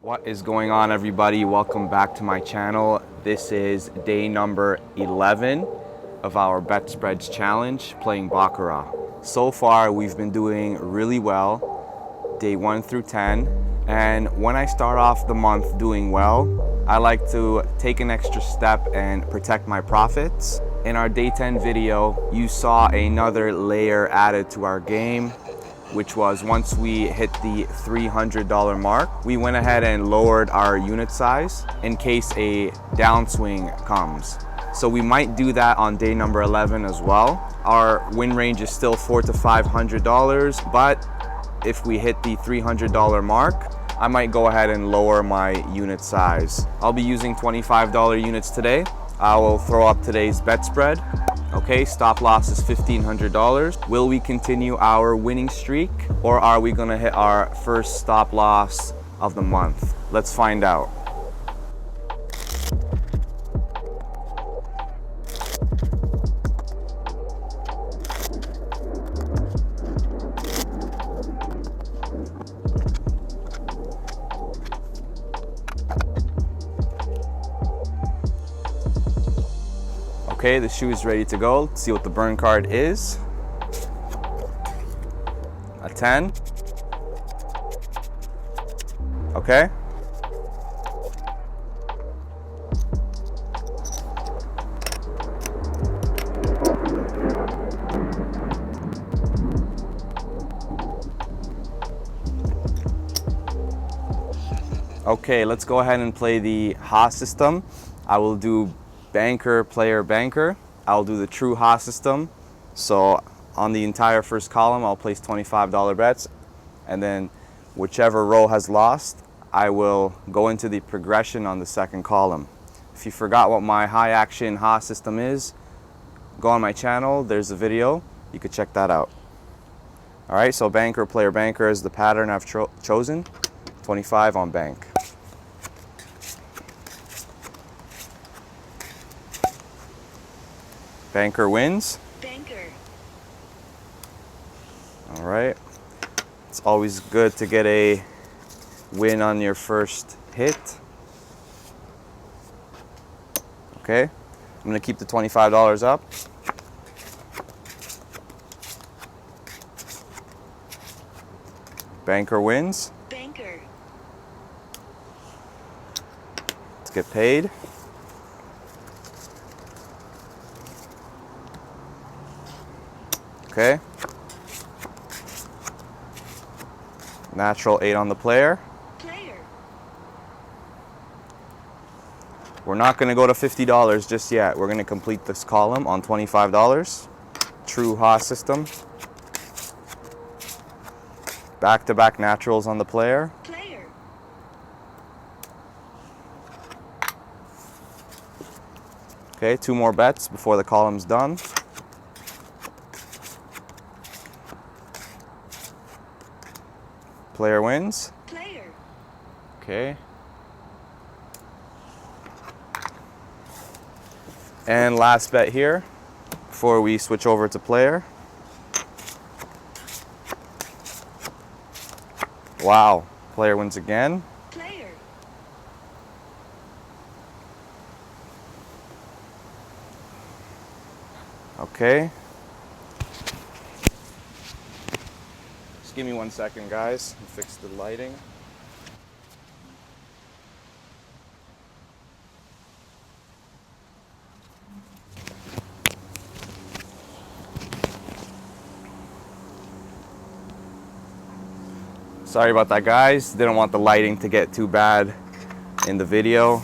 What is going on, everybody? Welcome back to my channel. This is day number 11 of our bet spreads challenge playing Baccarat. So far we've been doing really well, day 1 through 10, and when I start off the month doing well, I like to take an extra step and protect my profits. In our day 10 video, you saw another layer added to our game, which was once we hit the $300 mark, we went ahead and lowered our unit size in case a downswing comes. So we might do that on day number 11 as well. Our win range is still $400 to $500, but if we hit the $300 mark, I might go ahead and lower my unit size. I'll be using $25 units today. I will throw up today's bet spread. Okay, stop loss is $1,500. Will we continue our winning streak, or are we gonna hit our first stop loss of the month? Let's find out. Okay, the shoe is ready to go. Let's see what the burn card is. A 10. Okay. Okay, let's go ahead and play the Haas system. I will do banker, player, banker. I'll do the true Haas system. So on the entire first column, I'll place $25 bets, and then whichever row has lost, I will go into the progression on the second column. If you forgot what my high action Haas system is, go on my channel, there's a video, you could check that out. All right, so banker, player, banker is the pattern I've chosen. 25 on bank. Banker wins. Banker. All right. It's always good to get a win on your first hit. Okay. I'm going to keep the $25 up. Banker wins. Banker. Let's get paid. Okay. Natural 8 on the player. Player. We're not going to go to $50 just yet. We're going to complete this column on $25. True Haas system. Back-to-back naturals on the player. Player. Okay, 2 more bets before the column's done. Player wins. Player. Okay. And last bet here before we switch over to player. Wow, player wins again. Player. Okay. Just give me 1 second, guys. I'll fix the lighting. Sorry about that, guys. Didn't want the lighting to get too bad in the video.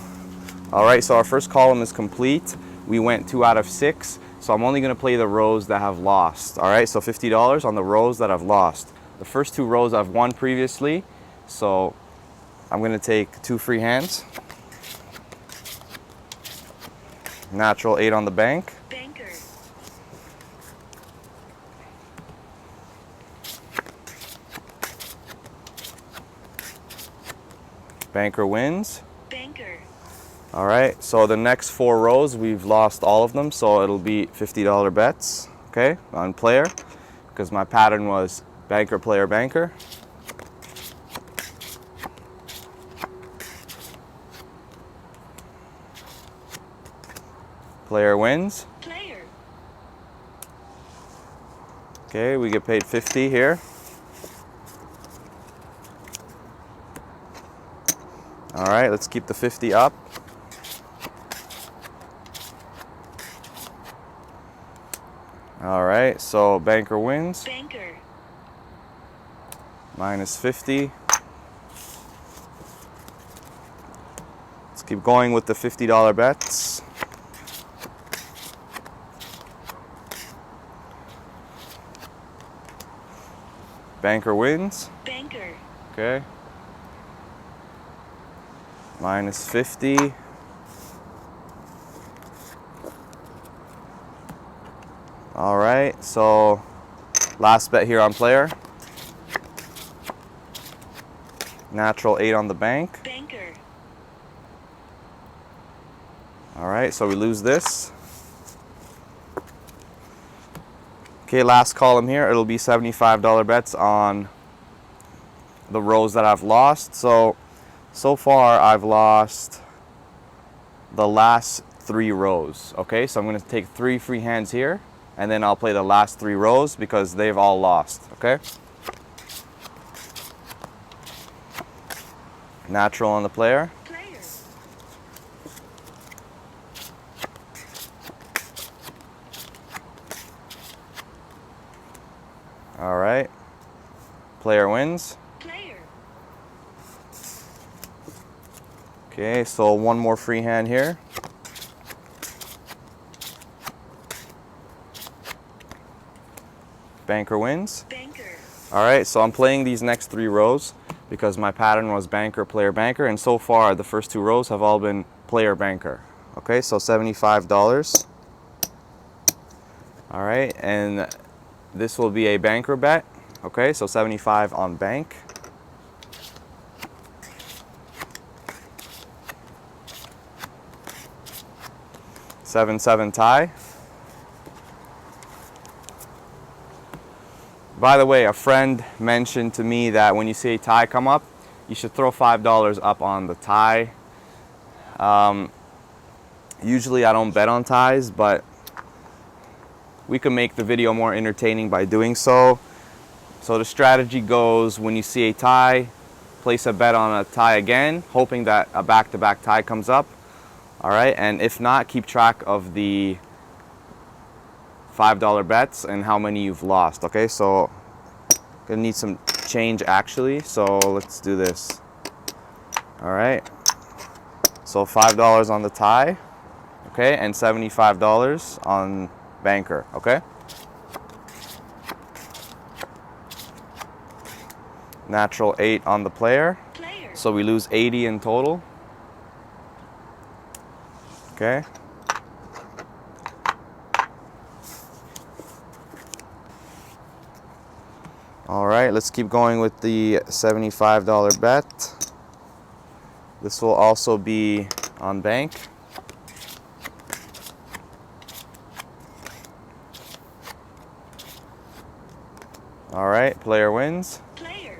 All right, so our first column is complete. We went 2 out of 6, so I'm only gonna play the rows that have lost. All right, so $50 on the rows that have lost. The first 2 rows I've won previously, so I'm gonna take 2 free hands. Natural 8 on the bank. Banker. Banker wins. Banker. All right, so the next 4 rows, we've lost all of them, so it'll be $50 bets, okay, on player, because my pattern was banker, player, banker. Player wins. Player. Okay, we get paid 50 here. All right, let's keep the 50 up. All right, so banker wins. Banker. Minus 50. Let's keep going with the $50 bets. Banker wins. Banker. Okay. Minus 50. All right, so last bet here on player. Natural 8 on the bank. Banker. All right, so we lose this. Okay, last column here, it'll be $75 bets on the rows that I've lost. So far I've lost the last 3 rows. Okay, so I'm gonna take 3 free hands here, and then I'll play the last 3 rows because they've all lost, okay? Natural on the player. Player. All right. Player wins. Player. Okay, so one more free hand here. Banker wins. Banker. All right, so I'm playing these next 3 rows because my pattern was banker, player, banker, and so far the first 2 rows have all been player, banker. Okay, so $75. All right, and this will be a banker bet. Okay, so 75 on bank. $7-7 tie. By the way, a friend mentioned to me that when you see a tie come up, you should throw $5 up on the tie. Usually I don't bet on ties, but we can make the video more entertaining by doing so. So the strategy goes, when you see a tie, place a bet on a tie again, hoping that a back-to-back tie comes up. All right, and if not, keep track of the $5 bets and how many you've lost. Okay, so gonna need some change actually, so let's do this. All right, so $5 on the tie, okay, and $75 on banker. Okay, natural 8 on the player, so we lose 80 in total. Okay, all right, let's keep going with the $75 bet. This will also be on bank. All right, player wins. Player.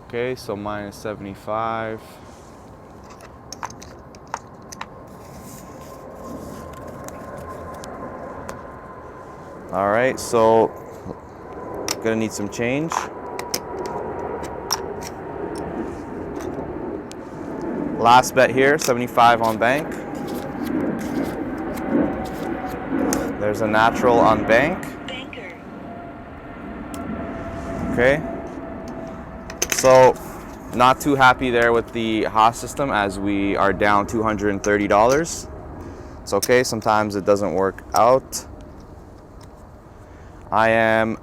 Okay, so minus 75. All right, so gonna need some change. Last bet here, 75 on bank. There's a natural on bank. Banker. Okay. So not too happy there with the Haas system as we are down $230. It's okay, sometimes it doesn't work out. I am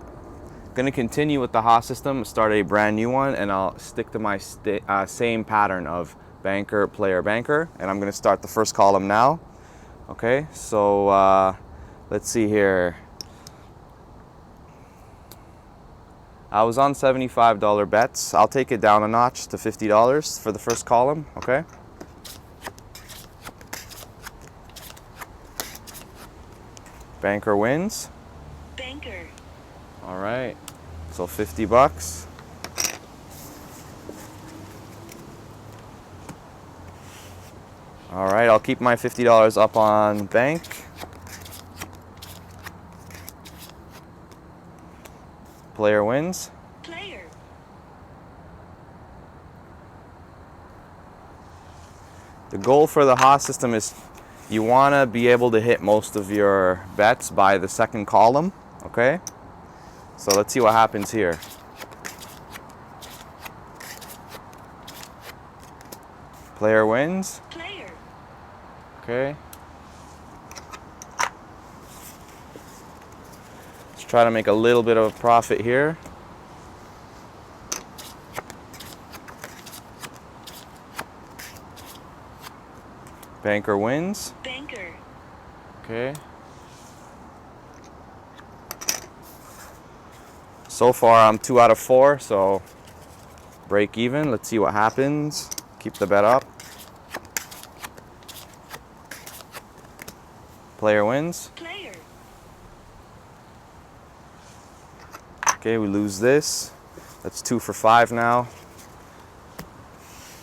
going to continue with the Haas system, start a brand new one, and I'll stick to my same pattern of banker, player, banker, and I'm going to start the first column now. Okay, so let's see here. I was on $75 bets. I'll take it down a notch to $50 for the first column, okay? Banker wins. Banker. All right, so 50 bucks. All right, I'll keep my $50 up on bank. Player wins. Player. The goal for the Haas system is you want to be able to hit most of your bets by the second column, okay? So let's see what happens here. Player wins. Player. Okay. Let's try to make a little bit of a profit here. Banker wins. Banker. Okay. So far I'm 2 out of 4, so break even. Let's see what happens. Keep the bet up. Player wins. Player. Okay, we lose this. That's 2 for 5 now.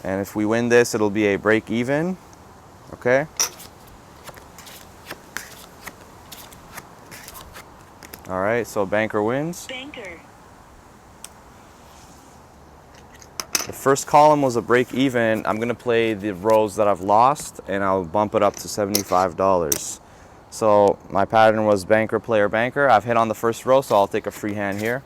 And if we win this, it'll be a break even. Okay. All right, so banker wins. Banker. The first column was a break even. I'm gonna play the rows that I've lost and I'll bump it up to $75. So my pattern was banker, player, banker. I've hit on the first row, so I'll take a free hand here.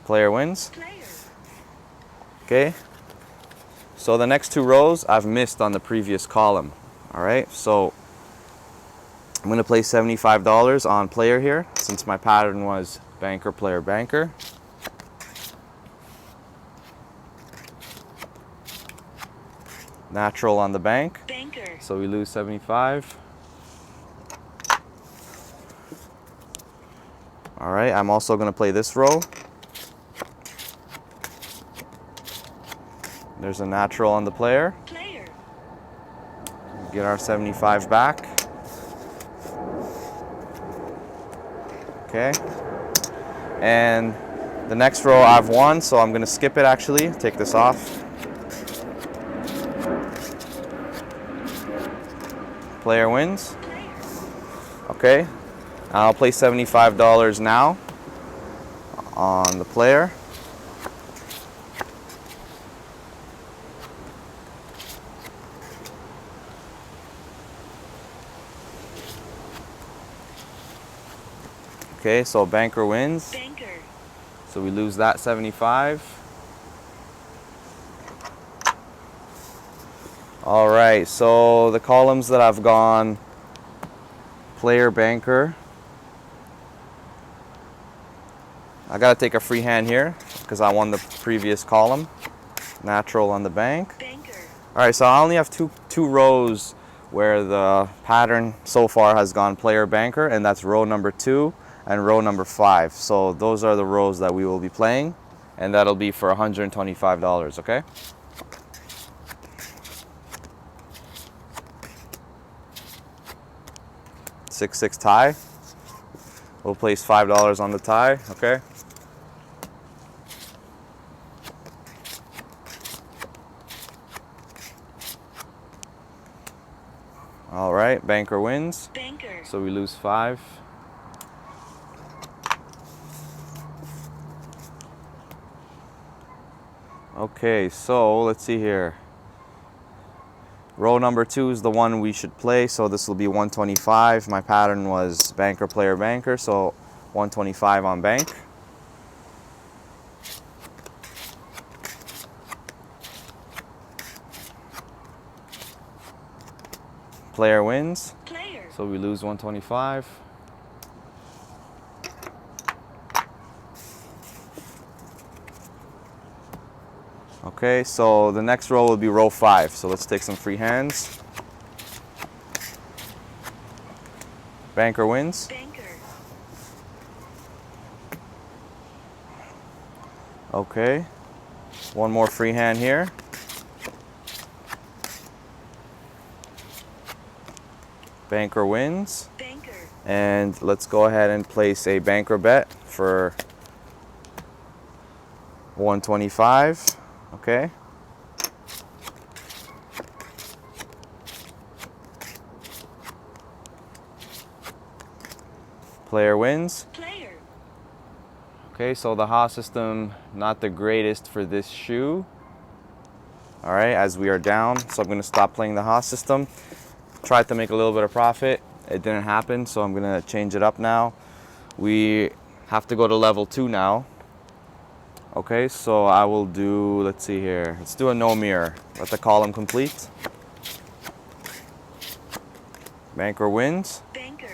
Player wins. Player. Okay. So the next 2 rows I've missed on the previous column. All right, so I'm gonna play $75 on player here since my pattern was banker, player, banker. Natural on the bank. Banker. So we lose 75. All right, I'm also gonna play this row. There's a natural on the player. Player. Get our 75 back. Okay. And the next row I've won, so I'm gonna skip it actually, take this off. Player wins. Player. Okay. I'll play $75 now on the player. Okay, so banker wins. Banker. So we lose that 75. All right, so the columns that I've gone, player, banker. I gotta take a free hand here because I won the previous column. Natural on the bank. Banker. All right, so I only have two rows where the pattern so far has gone player, banker, and that's row number 2 and row number 5. So those are the rows that we will be playing, and that'll be for $125, okay? Six tie. We'll place $5 on the tie, okay? All right, banker wins. Banker. So we lose 5. Okay, so let's see here. Row number 2 is the one we should play, so this will be 125. My pattern was banker, player, banker, so 125 on bank. Player wins, Player. so we lose 125. Okay, so the next row will be row 5. So let's take some free hands. Banker wins. Banker. Okay, one more free hand here. Banker wins. Banker. And let's go ahead and place a banker bet for 125. Okay. Player wins. Player. Okay, so the Ha system, not the greatest for this shoe. All right, as we are down, so I'm gonna stop playing the Ha system. Tried to make a little bit of profit. It didn't happen, so I'm gonna change it up now. We have to go to level 2 now. Okay, so I will do, let's see here. Let's do a no mirror. Let the column complete. Banker wins. Banker.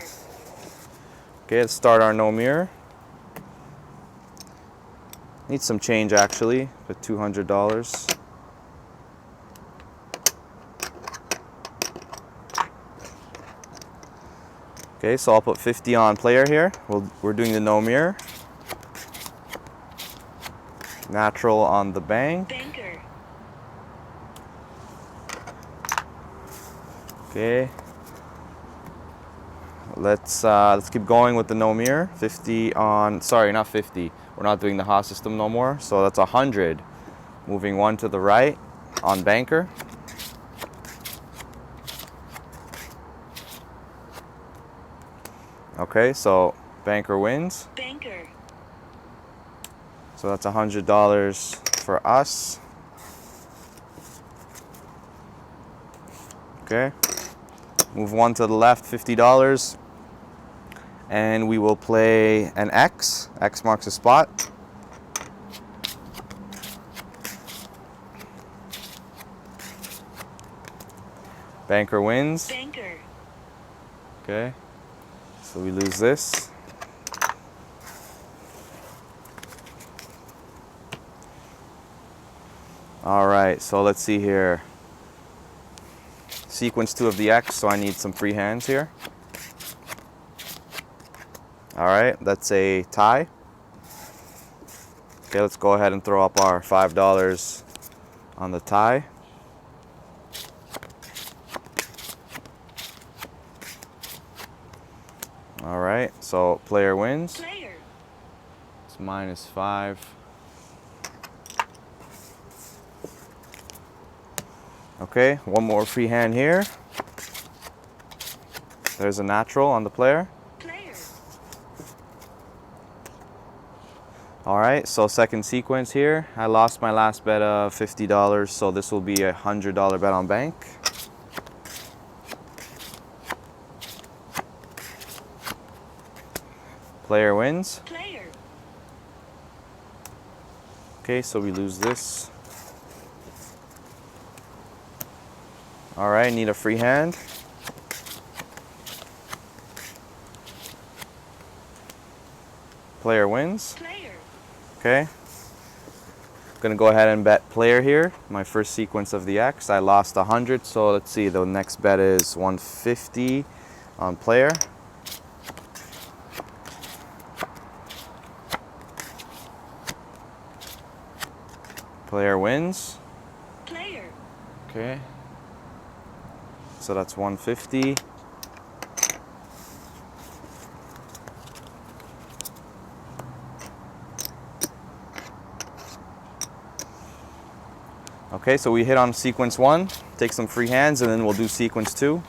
Okay, let's start our no mirror. Need some change actually, but $200. Okay, so I'll put 50 on player here. We're doing the no mirror. Natural on the bank. Banker. Okay. Let's keep going with the no mirror. 50 on, sorry, not 50. We're not doing the Ha system no more. So that's 100. Moving one to the right on banker. Okay, so banker wins. Banker. So that's $100 for us. Okay. Move one to the left, $50. And we will play an X. X marks a spot. Banker wins. Banker. Okay. So we lose this. All right, so let's see here. Sequence 2 of the X, so I need some free hands here. All right, that's a tie. Okay, let's go ahead and throw up our $5 on the tie. All right, so player wins. Player. It's -5. Okay, one more free hand here. There's a natural on the player. Player. All right, so second sequence here. I lost my last bet of $50, so this will be a $100 bet on bank. Player wins. Player. Okay, so we lose this. All right, need a free hand. Player wins. Player. Okay. Gonna go ahead and bet player here. My first sequence of the X. I lost 100, so let's see. The next bet is 150 on player. Player wins. Player. Okay. So that's 150. Okay, so we hit on sequence 1, take some free hands, and then we'll do sequence 2.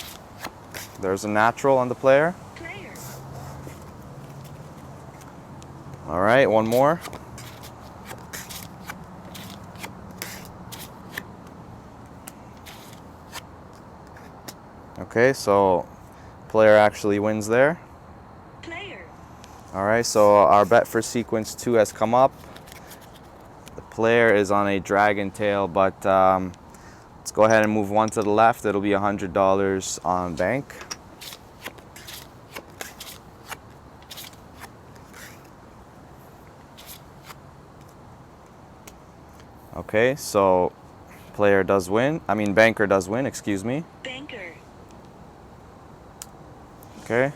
There's a natural on the player. Player. All right, one more. Okay, so player actually wins there. Player. All right, so our bet for sequence 2 has come up. The player is on a dragon tail, but let's go ahead and move one to the left. It'll be $100 on bank. Okay, so player does win. I mean, banker does win, excuse me. Banker. Okay.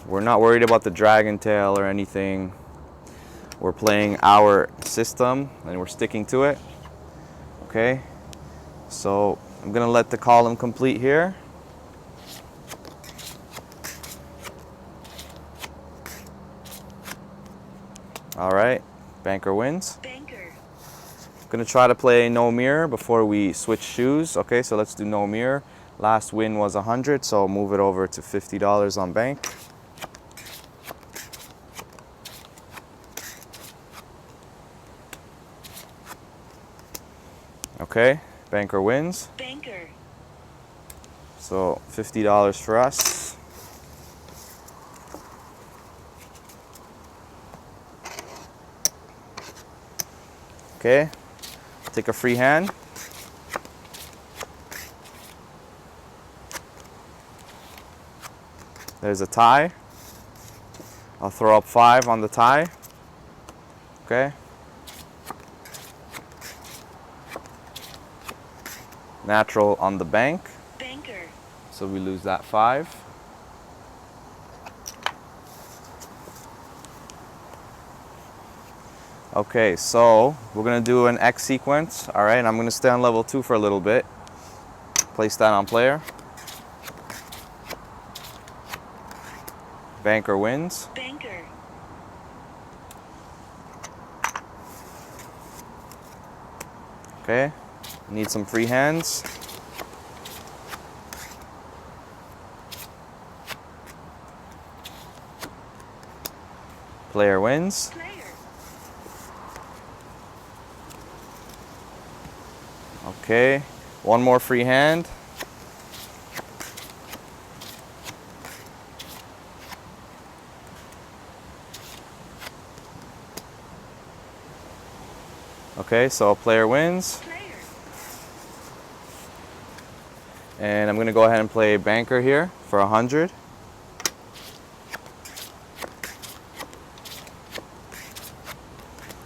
We're not worried about the dragon tail or anything. We're playing our system and we're sticking to it. Okay. So I'm gonna let the column complete here. All right, banker wins. Banker. Gonna try to play no mirror before we switch shoes. Okay, so let's do no mirror. Last win was 100, so move it over to $50 on bank. Okay, banker wins. Banker. So $50 for us. Okay, take a free hand. There's a tie. I'll throw up 5 on the tie. Okay. Natural on the bank. Banker. So we lose that 5. Okay, so we're gonna do an X sequence. All right, and I'm gonna stay on level 2 for a little bit. Place that on player. Banker wins. Banker. Okay, need some free hands. Player wins. Player. Okay, one more free hand. Okay, so player wins. Player. And I'm gonna go ahead and play banker here for 100.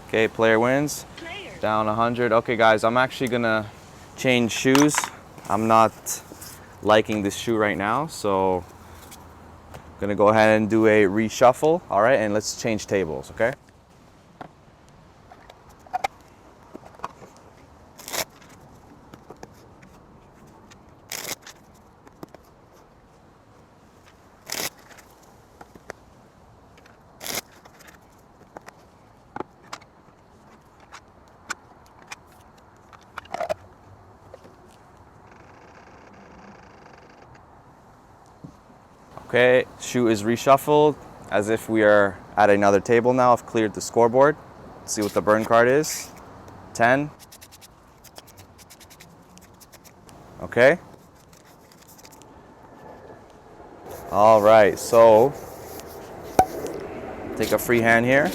Okay, player wins. Player. Down 100. Okay guys, I'm actually gonna change shoes. I'm not liking this shoe right now, so I'm gonna go ahead and do a reshuffle. All right, and let's change tables, okay? Okay, shoe is reshuffled as if we are at another table now. I've cleared the scoreboard. Let's see what the burn card is. 10. Okay. All right, so take a free hand here.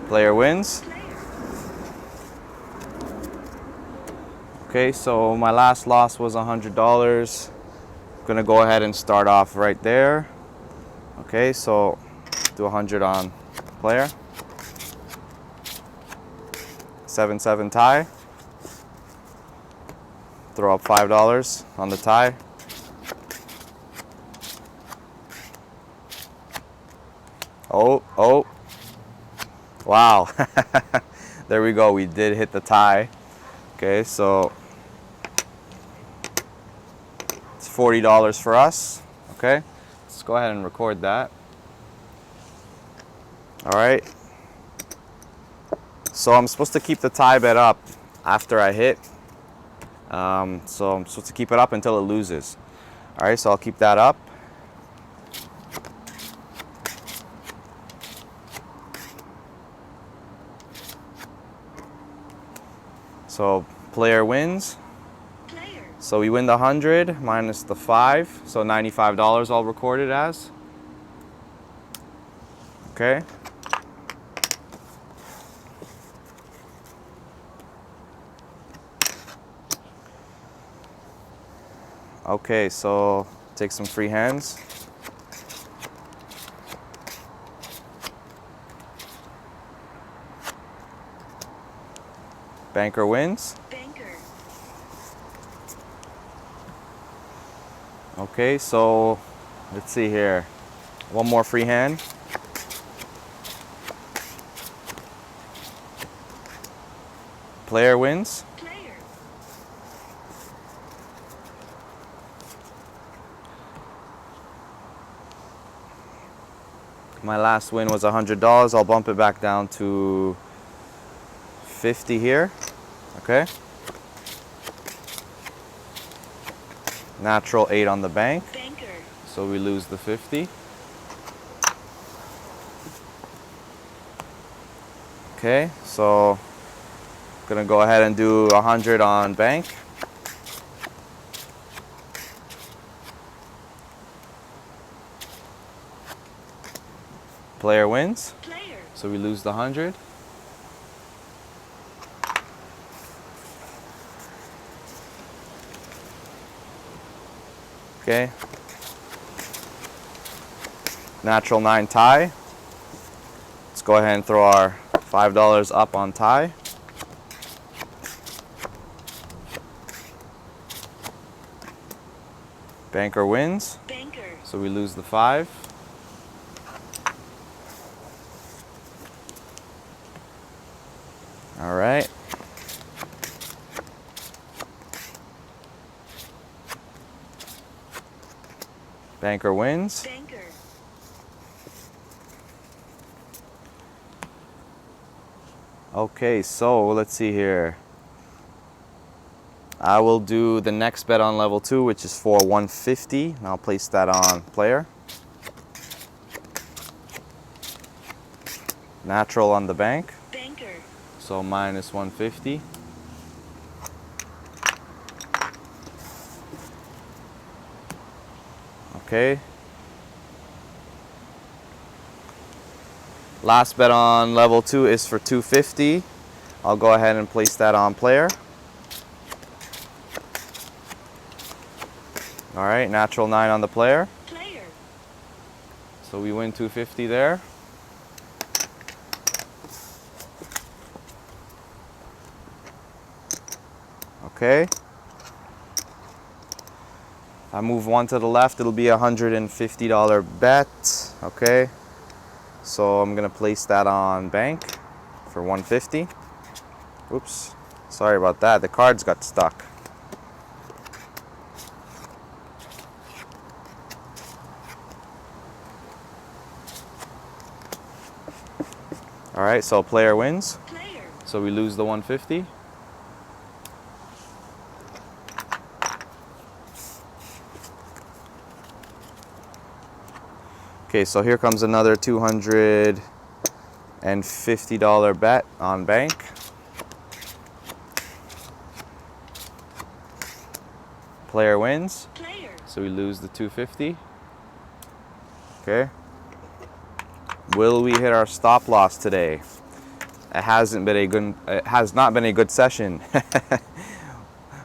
Player wins. Player. Okay, so my last loss was $100. Gonna go ahead and start off right there. Okay, so do 100 on player. 7-7 tie. Throw up $5 on the tie. Oh. Wow. There we go. We did hit the tie. Okay, so it's $40 for us. Okay, let's go ahead and record that. All right. So I'm supposed to keep the tie bet up after I hit. So I'm supposed to keep it up until it loses. All right, so I'll keep that up. So player wins. Player. So we win the 100 minus the 5, so $95 I'll record it as. Okay. Okay, so take some free hands. Banker wins. Banker. Okay, so let's see here. One more free hand. Player wins. Player. My last win was $100. I'll bump it back down to 50 here. Okay. Natural 8 on the bank. Banker. So we lose the 50. Okay, so gonna go ahead and do 100 on bank. Player wins. Player. So we lose the 100. Okay. Natural 9 tie. Let's go ahead and throw our $5 up on tie. Banker wins. Banker. So we lose the 5. All right. Banker wins. Banker. Okay, so let's see here. I will do the next bet on level 2, which is for 150. And I'll place that on player. Natural on the bank. Banker. So minus 150. Okay. Last bet on level 2 is for 250. I'll go ahead and place that on player. All right, natural 9 on the player. Player. So we win 250 there. Okay. I move one to the left, it'll be a $150 bet. Okay. So I'm gonna place that on bank for 150. Oops, sorry about that. The cards got stuck. All right, so player wins. Player. So we lose the 150. Okay, so here comes another $250 bet on bank. Player wins. Player. So we lose the 250. Okay. Will we hit our stop loss today? It has not been a good session.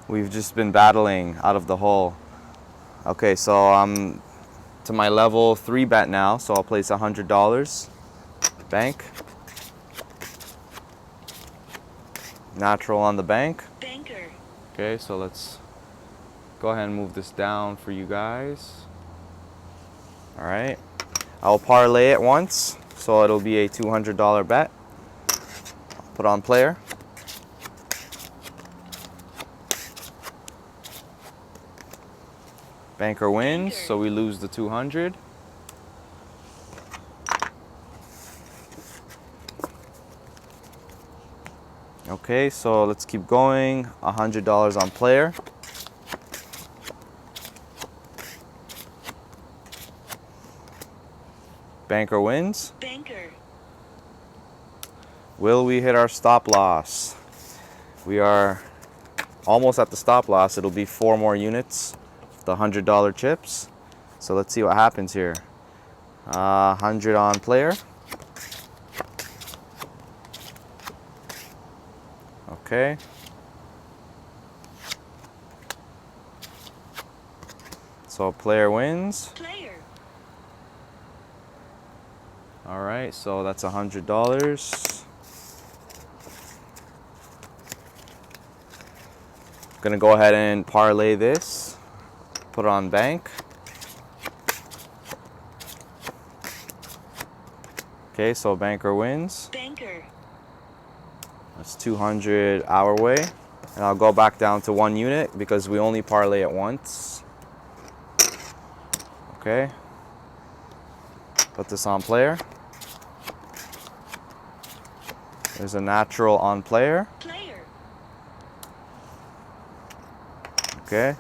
We've just been battling out of the hole. Okay, so I'm to my level 3 bet now, so I'll place $100. Bank. Natural on the bank. Banker. Okay, so let's go ahead and move this down for you guys. All right. I'll parlay it once, so it'll be a $200 bet. Put on player. Banker wins, Banker. so we lose the 200. Okay, so let's keep going. $100 on player. Banker wins. Banker. Will we hit our stop loss? We are almost at the stop loss. It'll be 4 more units, the $100 chips. So let's see what happens here. 100 on player. Okay. So player wins. Player. All right, so that's $100. Gonna go ahead and parlay this, put it on bank. Okay, so banker wins. Banker. That's 200 our way. And I'll go back down to 1 unit because we only parlay it once. Okay. Put this on player. There's a natural on player. Player. Okay.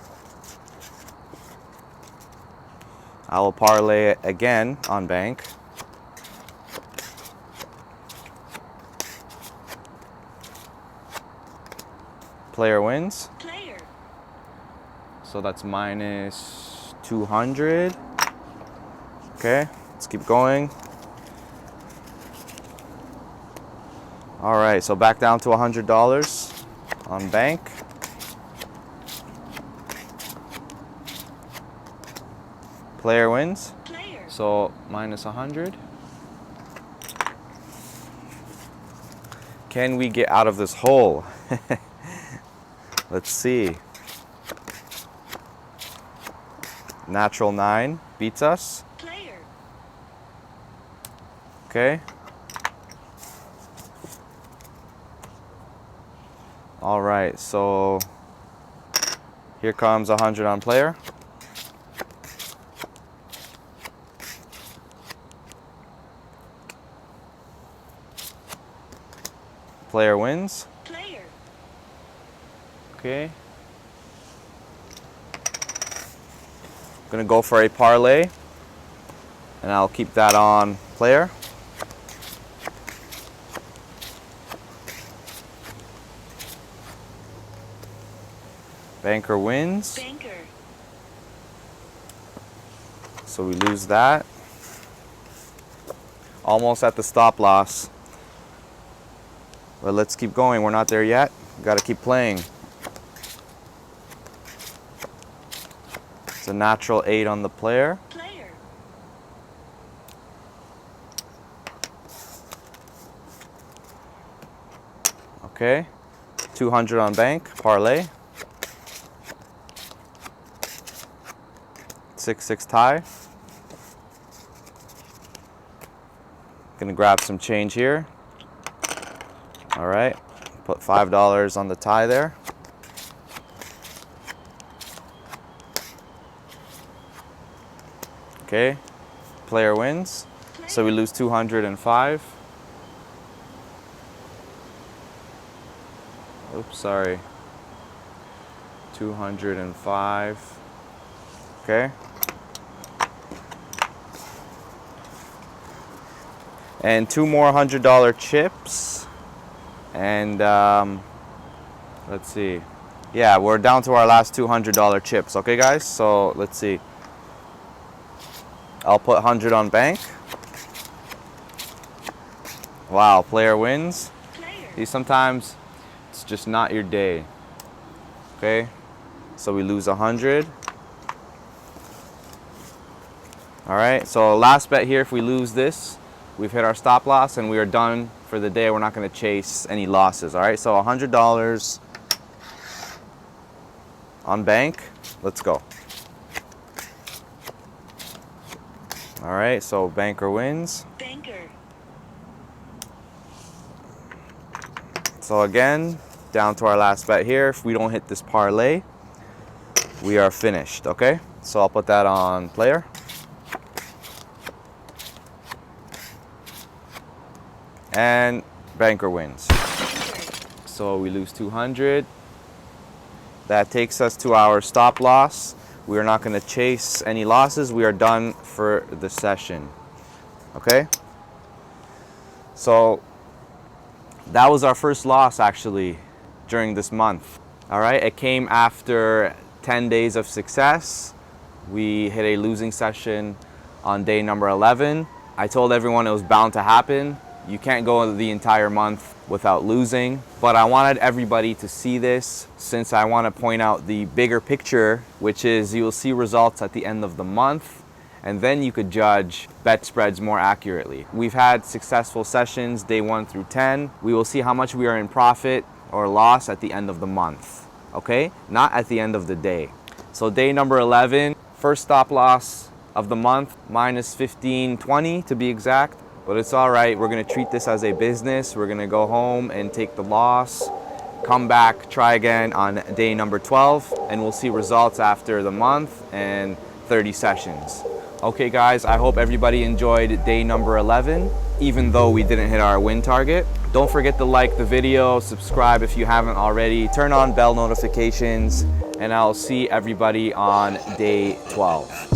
I will parlay it again on bank. Player wins. Player. So that's minus 200. Okay, let's keep going. All right, so back down to $100 on bank. Player wins. Player. So minus 100. Can we get out of this hole? Let's see. Natural 9 beats us. Player. Okay. All right, so here comes 100 on player. Player wins. Player. Okay. Gonna go for a parlay, and I'll keep that on player. Banker wins. Banker. So we lose that. Almost at the stop loss. But let's keep going. We're not there yet. Got to keep playing. It's a natural 8 on the player. Player. Okay. 200 on bank. Parlay. 6-6 tie. Gonna grab some change here. All right, put $5 on the tie there. Okay, player wins. So we lose 205. Oops, sorry. 205. Okay. And 2 more $100 chips. And let's see. Yeah, we're down to our last $200 chips. Okay, guys? So let's see. I'll put 100 on bank. Wow, player wins. Player. See, sometimes it's just not your day. Okay? So we lose 100. All right, so last bet here, if we lose this, we've hit our stop loss and we are done for the day. We're not gonna chase any losses, all right? So $100 on bank, let's go. All right, so banker wins. Banker. So again, down to our last bet here. If we don't hit this parlay, we are finished, okay? So I'll put that on player. And banker wins. So we lose 200. That takes us to our stop loss. We are not going to chase any losses. We are done for the session. Okay? So that was our first loss actually during this month. All right? It came after 10 days of success. We hit a losing session on day number 11. I told everyone it was bound to happen. You can't go the entire month without losing, but I wanted everybody to see this since I want to point out the bigger picture, which is you will see results at the end of the month, and then you could judge bet spreads more accurately. We've had successful sessions day 1 through 10. We will see how much we are in profit or loss at the end of the month, okay? Not at the end of the day. So day number 11, first stop loss of the month, minus 1520 to be exact. But it's all right. We're going to treat this as a business. We're going to go home and take the loss, come back, try again on day number 12, and we'll see results after the month and 30 sessions. Okay guys, I hope everybody enjoyed day number 11, even though we didn't hit our win target. Don't forget to like the video, subscribe if you haven't already, turn on bell notifications, and I'll see everybody on day 12.